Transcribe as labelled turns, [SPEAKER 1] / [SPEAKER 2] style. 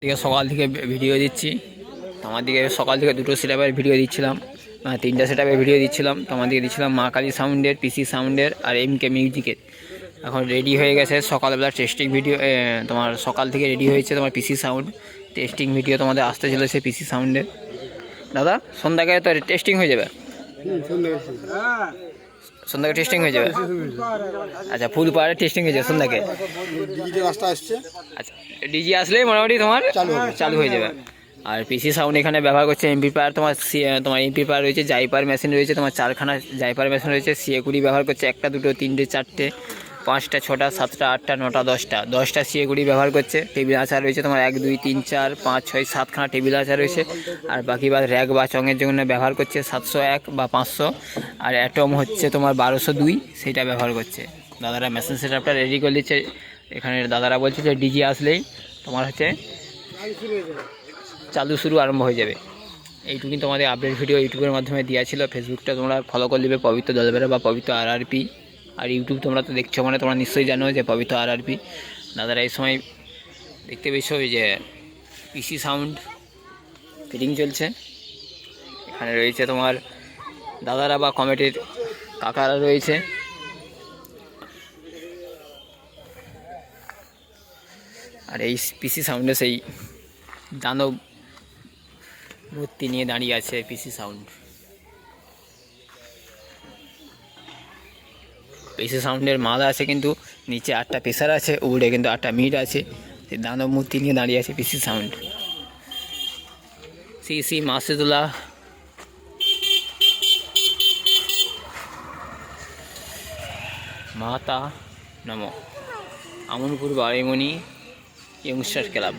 [SPEAKER 1] দিকে সকাল থেকে ভিডিও দিচ্ছি। তোমার দিকে সকাল থেকে দুটো সেটআপের ভিডিও দিচ্ছিলাম, তিনটা সেটআপের ভিডিও দিচ্ছিলাম। তোমার দিকে দিচ্ছিলাম মা কালী সাউন্ডের, পিসি সাউন্ডের আর এমকে মিউজিকের। এখন রেডি হয়ে গেছে সকালবেলা টেস্টিং ভিডিও। তোমার সকাল থেকে রেডি হয়েছে তোমার পিসি সাউন্ড টেস্টিং ভিডিও তোমাদের আসতে চলেছে পিসি সাউন্ডের। দাদা সন্ধ্যাকে তো টেস্টিং হয়ে যাবে, সন্ধ্যাকে টেস্টিং হয়ে যাবে। আচ্ছা, ফুল পাওয়ারে টেস্টিং হয়ে যাবে সন্ধ্যাকে। আচ্ছা, ডিজি আসলেই মোটামুটি তোমার চালু হয়ে যাবে। আর পিসি সাউন্ড এখানে ব্যবহার করছে এমপ্লিফায়ার। তোমার এমপ্লিফায়ার রয়েছে, জাইপার মেশিন রয়েছে, তোমার 4খানা জাইপার মেশিন রয়েছে। সিএ20 ব্যবহার করছে, 1টা 2টো 3টে 4টে 5টা 6টা 7টা 8টা 9টা 10টা সিএ20 ব্যবহার করছে। টেবিল আচার রয়েছে তোমার 1 2 3 4 5 6 7খানা টেবিল আচার রয়েছে। আর বাকি র্যাক বা চঙের জন্য ব্যবহার করছে 701 বা 500। আর অ্যাটম হচ্ছে তোমার 1202, সেটা ব্যবহার করছে। দাদারা মেশিন সেটআপটা রেডি করে দিচ্ছে। এখানে দাদারা বলছে যে ডিজি আসলেই তোমার হচ্ছে চালু শুরু আরম্ভ হয়ে যাবে। এইটুকুই তোমাদের আপডেট ভিডিও ইউটিউবের মাধ্যমে দেওয়া ছিল। ফেসবুকটা তোমরা ফলো করে নেবে পবিত্র দলবেরা বা পবিত্র আরআরপি। আর ইউটিউব তোমরা তো দেখছো মানে তোমরা নিশ্চয়ই জানো যে পবিত্র আরআরপি। দাদারা এই সময় দেখতে পেয়েছো যে পিসি সাউন্ড ফিটিং চলছে। এখানে রয়েছে তোমার দাদারা বা কমিটির কাকারা রয়েছে। আর এই পিসি সাউন্ডে সেই দানব মূর্তি নিয়ে দাঁড়িয়ে আছে পিসি সাউন্ড। পিসি সাউন্ডের মাল আছে, কিন্তু নিচে 8টা প্রেসার আছে, উপরে কিন্তু 8টা মিট আছে। সেই দানব মূর্তি নিয়ে দাঁড়িয়ে আছে পিসি সাউন্ড। শ্রী মাসুদুল্লাহ মাতা নম, আমনপুর বাড়িমণি ইয়ংস্টার ক্লাব।